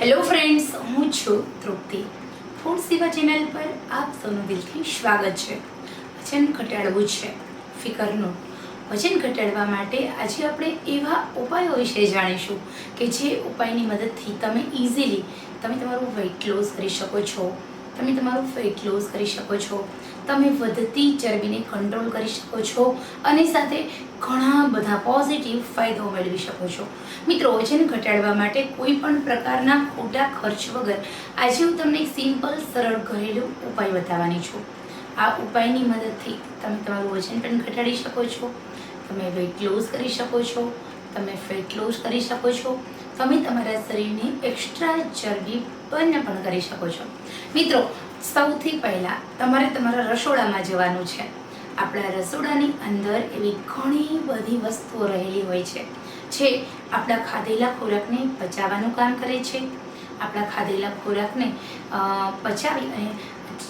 Hello friends, હું છું તૃપ્તિ. Food સેવા ચેનલ પર આપ સૌનું દિલથી સ્વાગત છે. વજન ઘટાડવું છે ફિકરનું. વજન ઘટાડવા માટે આજે આપણે એવા ઉપાયો વિશે જાણીશું કે જે ઉપાયની મદદથી તમે ઇઝીલી તમારું વેઇટ લોસ કરી શકો છો, તમે તમારું ફેટ લોસ કરી શકો છો, તમે વધતી ચરબીને કંટ્રોલ કરી શકો છો અને સાથે ઘણા બધા પોઝિટિવ ફાયદાઓ મેળવી શકો છો. મિત્રો, વજન ઘટાડવા માટે કોઈ પણ પ્રકારના ખોટા ખર્ચ વગર આજે હું તમને એક સિમ્પલ સરળ ઘરેલું ઉપાય બતાવવાની છું. આ ઉપાયની મદદથી તમે તમારું વજન પણ ઘટાડી શકો છો, તમે વેઇટ લોસ કરી શકો છો, તમે ફેટ લોસ કરી શકો છો, તમે તમારા શરીરની એક્સ્ટ્રા ચરબી બર્ન પણ કરી શકો છો. મિત્રો, સૌથી પહેલાં તમારે તમારા રસોડામાં જવાનું છે. આપણા રસોડાની અંદર એવી ઘણી બધી વસ્તુઓ રહેલી હોય છે જે આપણા ખાધેલા ખોરાકને પચાવવાનું કામ કરે છે, આપણા ખાધેલા ખોરાકને પચાવી અને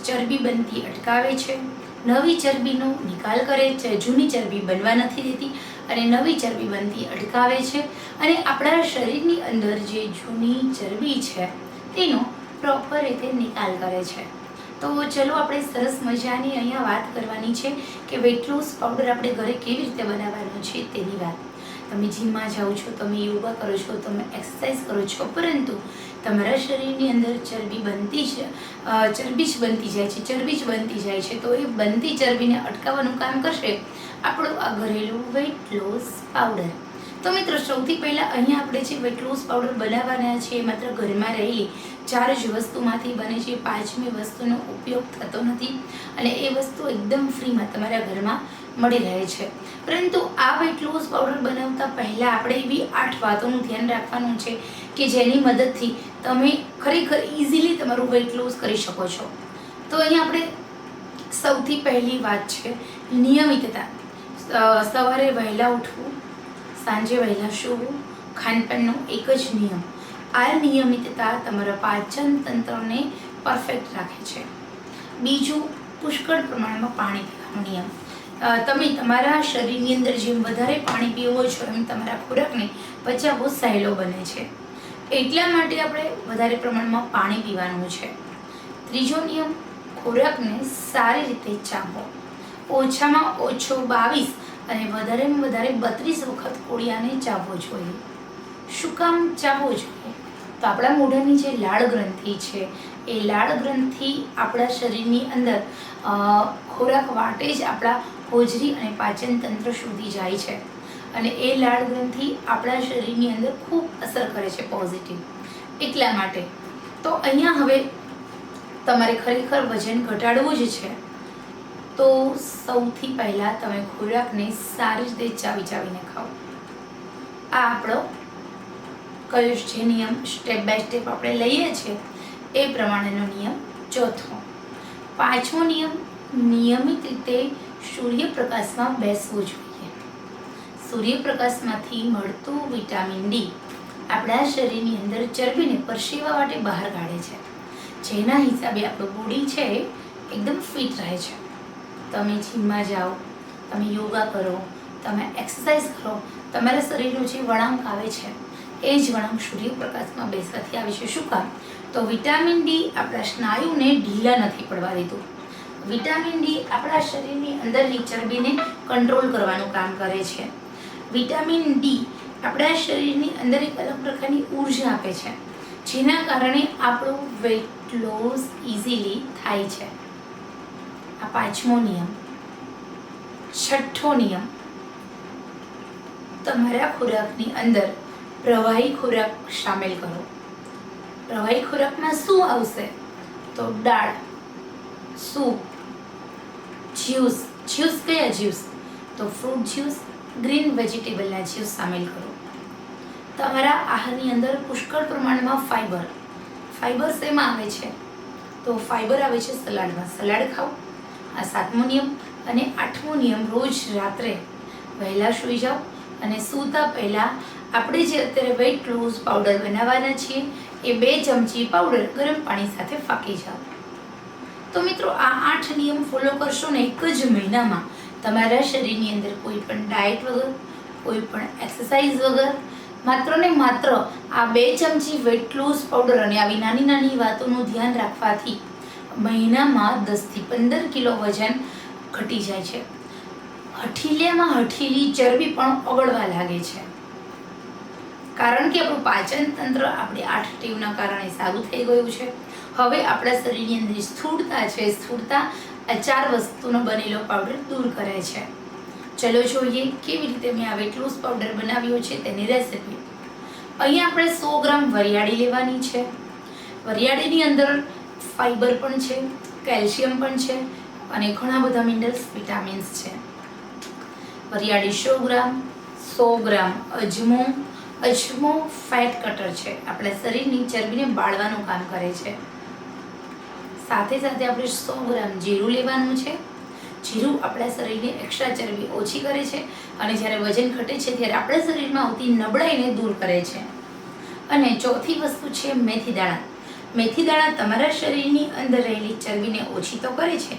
ચરબી બનતી અટકાવે છે, નવી ચરબીનો નિકાલ કરે છે, જૂની ચરબી બનવા નથી દેતી અને નવી ચરબી બનતી અટકાવે છે અને આપણા શરીરની અંદર જે જૂની ચરબી છે તેનો પ્રોપર રીતે નિકાલ કરે છે. તો ચલો આપણે સરસ મજાની અહીંયા વાત કરવાની છે કે વેઇટ લોસ પાવડર આપણે ઘરે કેવી રીતે બનાવવાનો છે તેની વાત. તમે જીમમાં જાઓ છો, તમે યોગા કરો છો, તમે એક્સરસાઇઝ કરો છો, પરંતુ તમારા શરીરની અંદર ચરબી જ બનતી જાય છે. તો એ બનતી ચરબીને અટકાવવાનું કામ કરશે આપણું આ ઘરેલું વેઇટ લોસ પાવડર. તો મિત્રો, સૌથી પહેલાં અહીંયા આપણે જે વેઇટ લોસ પાવડર બનાવવાના છે એ માત્ર ઘરમાં રહેલી 4 જ વસ્તુમાંથી બને છે. 5મી વસ્તુનો ઉપયોગ થતો નથી અને એ વસ્તુ એકદમ ફ્રીમાં તમારા ઘરમાં મળી રહે છે. પરંતુ આ વેઇટ લોસ પાવડર બનાવતા પહેલાં આપણે એવી 8 વાતોનું ધ્યાન રાખવાનું છે કે જેની મદદથી તમે ખરેખર ઇઝીલી તમારું વેઇટ લોસ કરી શકો છો. તો અહીંયા આપણે સૌથી પહેલી વાત છે નિયમિતતા. સવારે વહેલા ઉઠવું, સાંજે વહેલા સૂવું, ખાનપાનનો એક જ નિયમ. આ નિયમિતતા તમારા પાચન તંત્રને પરફેક્ટ રાખે છે. બીજું, પુષ્કળ પ્રમાણમાં પાણી પીવાનો નિયમ. તમે તમારા શરીરની અંદર જેમ વધારે પાણી પીવો છો એમ તમારા ખોરાકને પચાવવો સહેલો બને છે. એટલા માટે આપણે વધારે પ્રમાણમાં પાણી પીવાનું છે. ત્રીજો નિયમ, ખોરાકને સારી રીતે ચાવો. ઓછામાં ઓછો 22 અને વધારેમાં વધારે 32 વખત કોળિયાને ચાવવો જોઈએ. શું કામ ચાવવો જોઈએ? તો આપણા મોઢાની જે લાળ ગ્રંથિ છે એ લાળ ગ્રંથિ આપણા શરીરની અંદર ખોરાક વાટે જ આપણા હોજરી અને પાચન તંત્ર સુધી જાય છે અને એ લાળ ગ્રંથિ આપણા શરીરની અંદર ખૂબ અસર કરે છે પોઝિટિવ. એટલા માટે તો અહીંયા હવે તમારે ખરેખર વજન ઘટાડવું જ છે તો સૌથી પહેલાં તમે ખોરાકને સારી રીતે ચાવીને ખાઓ. આ આપણો કયો જે નિયમ સ્ટેપ બાય સ્ટેપ આપણે લઈએ છીએ એ પ્રમાણેનો નિયમ. ચોથો, 5મો નિયમ, નિયમિત રીતે સૂર્યપ્રકાશમાં બેસવું જોઈએ. સૂર્યપ્રકાશમાંથી મળતું વિટામિન ડી આપણા શરીરની અંદર ચરબીને પરસેવા માટે બહાર કાઢે છે, જેના હિસાબે આપણું બોડી છે એકદમ ફિટ રહે છે. તમે જીમમાં જાઓ, તમે યોગા કરો, તમે એક્સરસાઇઝ કરો, તમારા શરીરનો જે વળાંક આવે છે એ જ વળાંક સૂર્યપ્રકાશમાં બેસવાથી આવે છે. શું કામ? તો વિટામિન ડી આપણા સ્નાયુને ઢીલા નથી પડવા દેતું. વિટામિન ડી આપણા શરીરની અંદરની ચરબીને કંટ્રોલ કરવાનું કામ કરે છે. વિટામિન ડી આપણા શરીરની અંદર એક અલગ પ્રકારની ઉર્જા આપે છે, જેના કારણે આપણું વેઇટ લોસ ઇઝીલી થાય છે. આ 5મો નિયમ. 6થો નિયમ, તમારા ખોરાકની અંદર પ્રવાહી ખોરાક સામેલ કરો. પ્રવાહી ખોરાકમાં શું આવશે? તો દાળ, સૂપ, જ્યુસ. જ્યુસ કયા જ્યુસ? તો ફ્રૂટ જ્યુસ, ગ્રીન વેજીટેબલના જ્યુસ સામેલ કરો. તમારા આહારની અંદર પુષ્કળ પ્રમાણમાં ફાઈબર. ફાઈબર શેમાં આવે છે? તો ફાઈબર આવે છે સલાડમાં. સલાડ ખાઓ. આ 7મો નિયમ. અને 8મો નિયમ, રોજ રાત્રે વહેલા સૂઈ જાઓ અને સૂતા પહેલાં આપણે જે અત્યારે વેઇટ લોસ પાવડર બનાવવાના છીએ એ 2 ચમચી પાવડર ગરમ પાણી સાથે ફાંકી જાઓ. તો મિત્રો, આ 8 નિયમ ફોલો કરશો ને એક જ મહિનામાં તમારા શરીરની અંદર કોઈ પણ ડાયટ વગર, કોઈ પણ એક્સરસાઇઝ વગર માત્ર ને માત્ર આ 2 ચમચી વેટ લૂઝ પાવડર અને આવી નાની નાની વાતોનું ધ્યાન રાખવાથી મહિનામાં 10 થી 15 કિલો વજન ઘટી જાય છે. હઠીલિયામાં હઠીલી ચરબી પણ ઓગળવા લાગે છે, કારણ કે આપણું પાચન તંત્ર આપણે 8 ટેવના કારણે સારું થઈ ગયું છે. હવે આપણા શરીરની અંદર સ્થૂળતા છે, સ્થૂળતા આ 4 વસ્તુનો બનેલો પાવડર દૂર કરે છે. ચલો જોઈએ કેવી રીતે મેં આ વેટ લૂઝ પાવડર બનાવ્યો છે તેની રેસિપી. અહીંયા આપણે 100 ગ્રામ વરિયાળી લેવાની છે. વરિયાળીની અંદર ફાઈબર પણ છે, કેલ્શિયમ પણ છે અને ઘણા બધા મિનરલ્સ, વિટામિન્સ છે. વરિયાળી 100 ગ્રામ, 100 ગ્રામ અજમો. અજમો ફેટ કટર છે, આપણા શરીરની ચરબીને બાળવાનું કામ કરે છે. સાથે સાથે આપણે 100 ગ્રામ જીરું લેવાનું છે. જીરું આપણા શરીરની એક્સ્ટ્રા ચરબી ઓછી કરે છે અને જ્યારે વજન ઘટે છે ત્યારે આપણા શરીરમાં આવતી નબળાઈને દૂર કરે છે. અને ચોથી વસ્તુ છે મેથી દાણા. મેથી દાણા તમારા શરીરની અંદર રહેલી ચરબીને ઓછી તો કરે છે,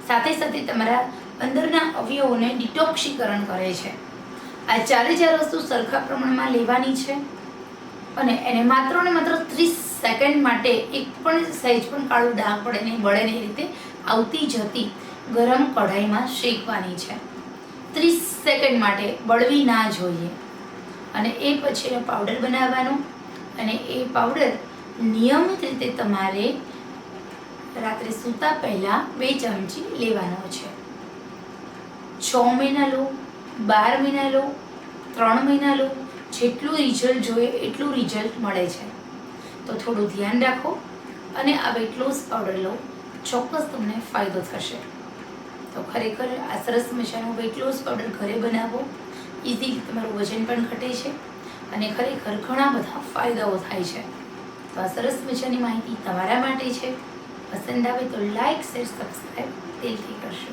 સાથે સાથે તમારા અંદરના અવયવોને ડિટોક્સીકરણ કરે છે. આ 4 વસ્તુ સરખા પ્રમાણમાં લેવાની છે અને એને માત્ર ને માત્ર 30 સેકન્ડ માટે એક પણ સહેજ પણ કાળું ડાઘ પડે નહીં, બળે નહીં રીતે આવતી જતી ગરમ કઢાઈમાં શેકવાની છે. 30 સેકન્ડ માટે, બળવી ના જોઈએ. અને એ પછી એનો પાવડર બનાવવાનો અને એ પાવડર નિયમિત રીતે તમારે રાત્રે સૂતા પહેલાં 2 ચમચી લેવાનો છે. 6 મહિના લો, 12 મહિના લો, 3 મહિના લો, જેટલું રિઝલ્ટ જોઈએ એટલું રિઝલ્ટ મળે છે. તો થોડું ધ્યાન રાખો અને આ વેટ લૂઝ પાવડર લો, ચોક્કસ તમને ફાયદો થશે. તો ખરેખર આ સરસ મજાનો વેટ લૂઝ પાવડર ઘરે બનાવો, ઇઝીલી તમારું વજન પણ ઘટે છે અને ખરેખર ઘણા બધા ફાયદાઓ થાય છે. તો આ સરસ મજાની માહિતી તમારા માટે છે. પસંદ આવે તો લાઈક, શેર, સબસ્ક્રાઈબ દિલથી કરશો.